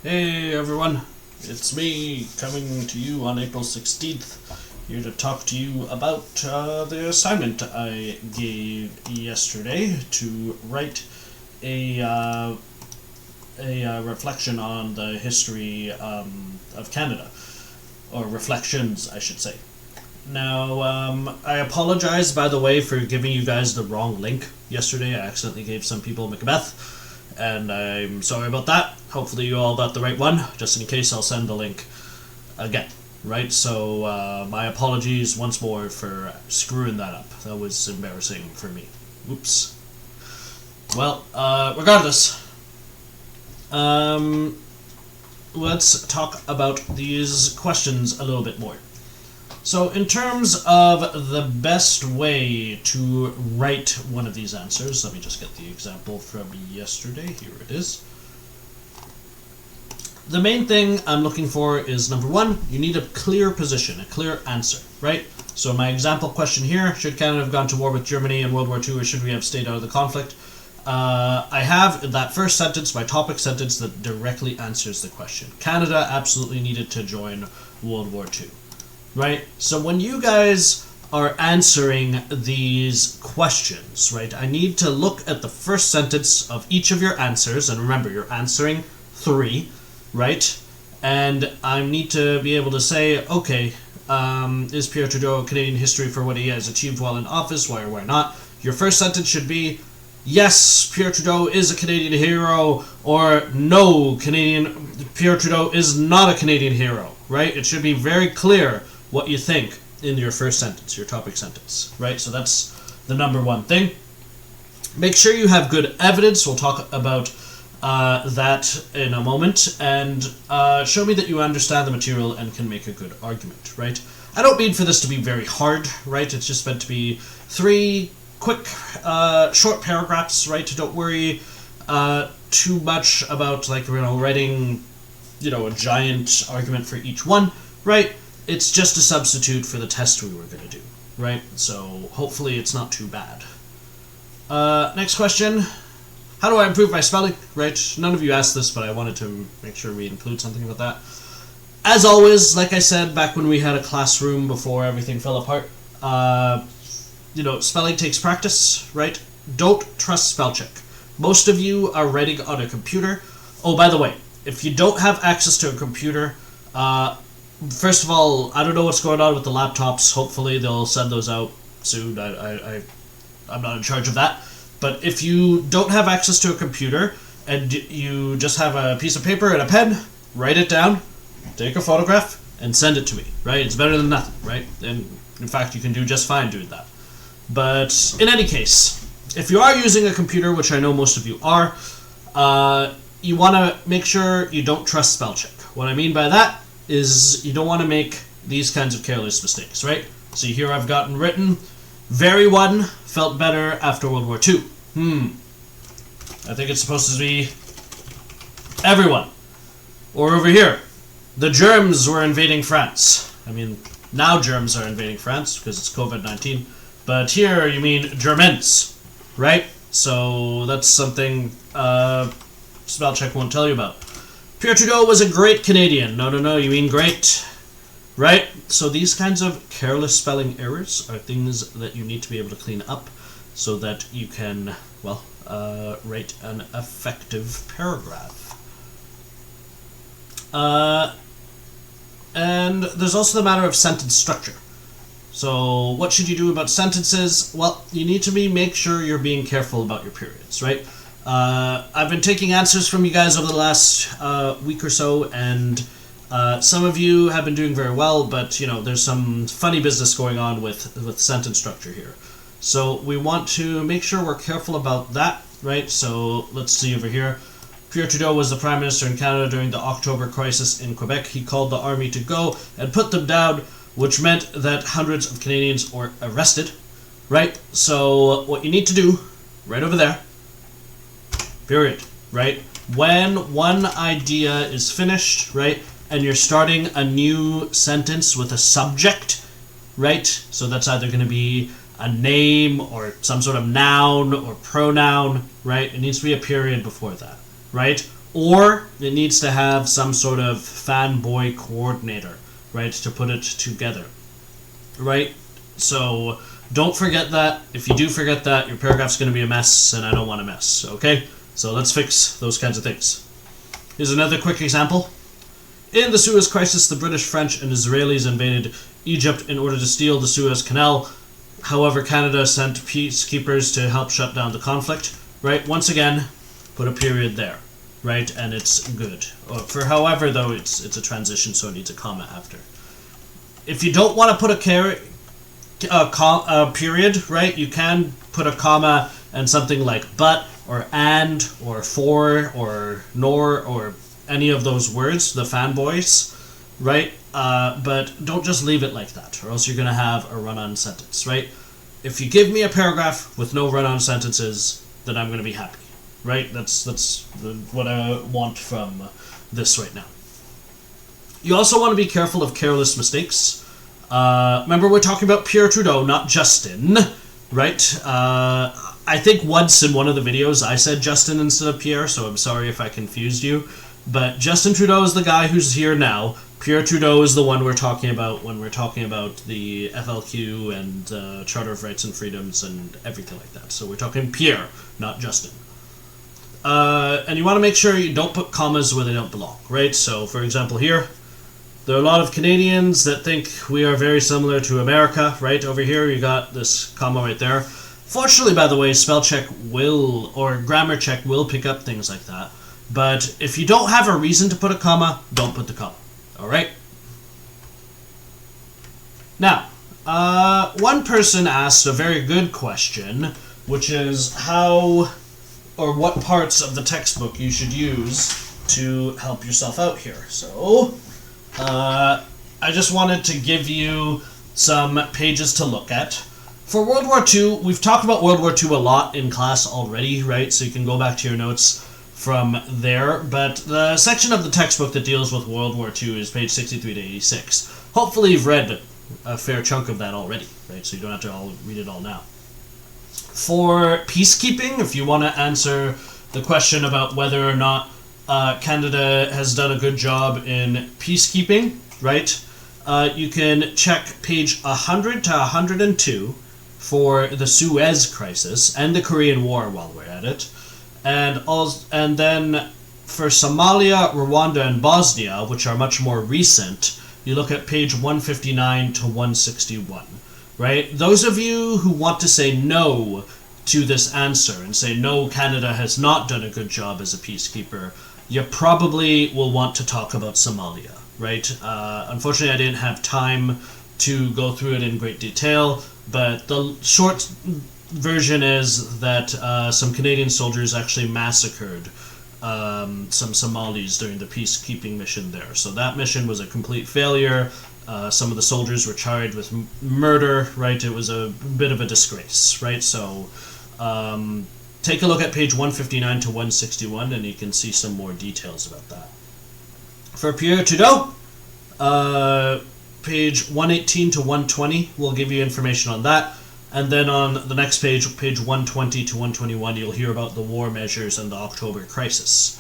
Hey everyone, it's me coming to you on April 16th, here to talk to you about the assignment I gave yesterday to write a reflection on the history of Canada, or reflections I should say. Now, I apologize, by the way, for giving you guys the wrong link yesterday. I accidentally gave some people Macbeth, and I'm sorry about that. Hopefully you all got the right one. Just in case, I'll send the link again, right? So, my apologies once more for screwing that up. That was embarrassing for me. Oops. Well, regardless, let's talk about these questions a little bit more. So in terms of the best way to write one of these answers, let me just get the example from yesterday. Here it is. The main thing I'm looking for is, number one, you need a clear position, a clear answer, right? So my example question here, should Canada have gone to war with Germany in World War II, or should we have stayed out of the conflict? I have in that first sentence, my topic sentence, that directly answers the question. Canada absolutely needed to join World War II. Right? So when you guys are answering these questions, right, I need to look at the first sentence of each of your answers, and remember, you're answering 3, right? And I need to be able to say, okay, is Pierre Trudeau a Canadian history for what he has achieved while in office? Why or why not? Your first sentence should be, yes, Pierre Trudeau is a Canadian hero, or no, Pierre Trudeau is not a Canadian hero, right? It should be very clear what you think in your first sentence, your topic sentence, right? So that's the number one thing. Make sure you have good evidence. We'll talk about that in a moment. And show me that you understand the material and can make a good argument, right? I don't mean for this to be very hard, right? It's just meant to be 3 quick, short paragraphs, right? Don't worry too much about, like, writing, a giant argument for each one, right? It's just a substitute for the test we were going to do, right? So hopefully it's not too bad. Next question. How do I improve my spelling? Right? None of you asked this, but I wanted to make sure we include something about that. As always, like I said back when we had a classroom before everything fell apart, spelling takes practice, right? Don't trust spell check. Most of you are writing on a computer. Oh, by the way, if you don't have access to a computer, first of all, I don't know what's going on with the laptops. Hopefully they'll send those out soon. I'm not in charge of that. But if you don't have access to a computer and you just have a piece of paper and a pen, write it down, take a photograph, and send it to me, right? It's better than nothing, right? And in fact, you can do just fine doing that. But in any case, if you are using a computer, which I know most of you are, you want to make sure you don't trust spell check. What I mean by that is you don't want to make these kinds of careless mistakes, right? So here I've gotten written, very one felt better after World War II. I think it's supposed to be everyone. Or over here, the germs were invading France. I mean, now germs are invading France because it's COVID-19. But here you mean Germans, right? So that's something spell check won't tell you about. Pierre Trudeau was a great Canadian. No, you mean great, right? So these kinds of careless spelling errors are things that you need to be able to clean up so that you can, write an effective paragraph. And there's also the matter of sentence structure. So what should you do about sentences? Well, you need to make sure you're being careful about your periods, right? I've been taking answers from you guys over the last week or so, and some of you have been doing very well, but there's some funny business going on with sentence structure here. So we want to make sure we're careful about that, right? So let's see over here. Pierre Trudeau was the Prime Minister in Canada during the October crisis in Quebec. He called the army to go and put them down, which meant that hundreds of Canadians were arrested, right? So what you need to do, right over there, period, right? When one idea is finished, right, and you're starting a new sentence with a subject, right? So that's either going to be a name or some sort of noun or pronoun, right? It needs to be a period before that, right? or it needs to have some sort of fanboy coordinator, right, to put it together, right? So don't forget that. If you do forget that, your paragraph's going to be a mess, and I don't want a mess, okay? So let's fix those kinds of things. Here's another quick example. In the Suez Crisis, the British, French, and Israelis invaded Egypt in order to steal the Suez Canal. However, Canada sent peacekeepers to help shut down the conflict, right? Once again, put a period there, right? And it's good. For however, though, it's a transition, so it needs a comma after. If you don't want to put a period, right, you can put a comma and something like but, or and, or for, or nor, or any of those words, the fanboys, right? But don't just leave it like that, or else you're going to have a run-on sentence, right? If you give me a paragraph with no run-on sentences, then I'm going to be happy, right? That's what I want from this right now. You also want to be careful of careless mistakes. Remember, we're talking about Pierre Trudeau, not Justin, right? I think once in one of the videos I said Justin instead of Pierre, so I'm sorry if I confused you. But Justin Trudeau is the guy who's here now. Pierre Trudeau is the one we're talking about when we're talking about the FLQ and Charter of Rights and Freedoms and everything like that. So we're talking Pierre, not Justin. And you want to make sure you don't put commas where they don't belong, right? So, for example, here, there are a lot of Canadians that think we are very similar to America, right? Over here, you got this comma right there. Fortunately, by the way, spell check will, or grammar check will pick up things like that. But if you don't have a reason to put a comma, don't put the comma. Alright? Now, one person asked a very good question, which is how or what parts of the textbook you should use to help yourself out here. So, I just wanted to give you some pages to look at. For World War II, we've talked about World War II a lot in class already, right? So you can go back to your notes from there, but the section of the textbook that deals with World War II is page 63 to 86. Hopefully you've read a fair chunk of that already, right? So you don't have to read it all now. For peacekeeping, if you want to answer the question about whether or not Canada has done a good job in peacekeeping, right? You can check page 100 to 102 for the Suez Crisis and the Korean War while we're at it. And then for Somalia, Rwanda, and Bosnia, which are much more recent, you look at page 159 to 161, right? Those of you who want to say no to this answer and say, no, Canada has not done a good job as a peacekeeper, you probably will want to talk about Somalia, right? Unfortunately, I didn't have time to go through it in great detail, but the short version is that some Canadian soldiers actually massacred some Somalis during the peacekeeping mission there. So that mission was a complete failure. Some of the soldiers were charged with murder, right? It was a bit of a disgrace, right? So take a look at page 159 to 161 and you can see some more details about that. For Pierre Trudeau, page 118 to 120 will give you information on that. And then on the next page, page 120 to 121, you'll hear about the war measures and the October crisis.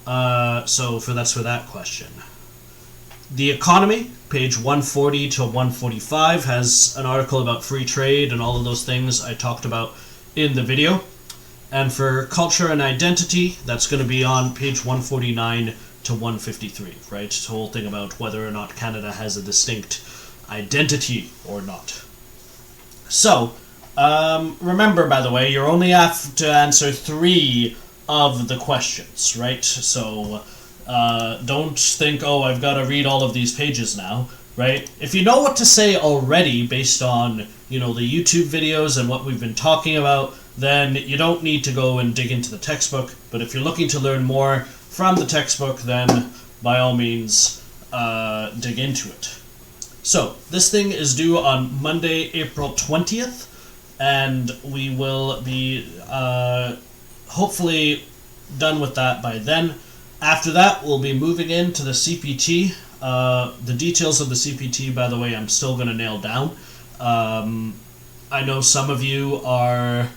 So that's for that question. The economy, page 140 to 145, has an article about free trade and all of those things I talked about in the video. And for culture and identity, that's going to be on page 149 to 153, right? It's the whole thing about whether or not Canada has a distinct identity or not. So, remember, by the way, you only have to answer 3 of the questions, right? So, don't think, oh, I've got to read all of these pages now, right? If you know what to say already based on, the YouTube videos and what we've been talking about, then you don't need to go and dig into the textbook. But if you're looking to learn more from the textbook, then by all means, dig into it. So, this thing is due on Monday, April 20th, and we will be hopefully done with that by then. After that, we'll be moving into the CPT. The details of the CPT, by the way, I'm still going to nail down. I know some of you are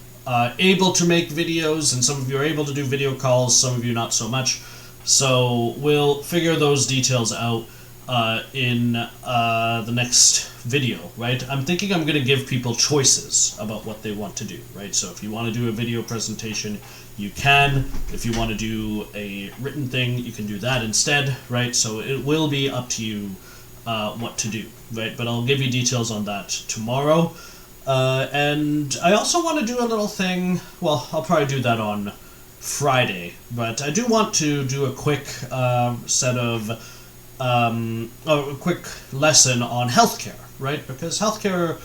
able to make videos, and some of you are able to do video calls, some of you not so much. So we'll figure those details out in the next video, right? I'm thinking I'm going to give people choices about what they want to do, right? So if you want to do a video presentation, you can. If you want to do a written thing, you can do that instead, right? So it will be up to you what to do, right? But I'll give you details on that tomorrow. And I also want to do a little thing, well, I'll probably do that on Friday, but I do want to do a quick a quick lesson on healthcare, right? Because healthcare,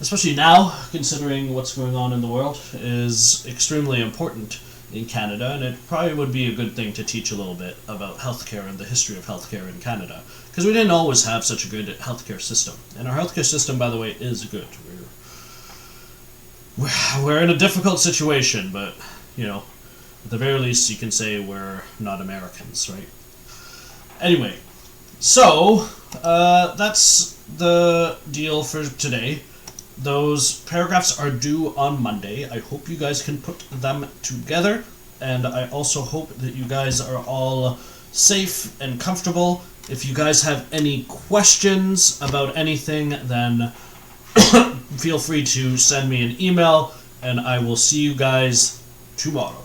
especially now, considering what's going on in the world, is extremely important in Canada, and it probably would be a good thing to teach a little bit about healthcare and the history of healthcare in Canada, because we didn't always have such a good healthcare system. And our healthcare system, by the way, is good. We're in a difficult situation, but, you know, at the very least, you can say we're not Americans, right? Anyway, so that's the deal for today. Those paragraphs are due on Monday. I hope you guys can put them together, and I also hope that you guys are all safe and comfortable. If you guys have any questions about anything, then feel free to send me an email, and I will see you guys tomorrow.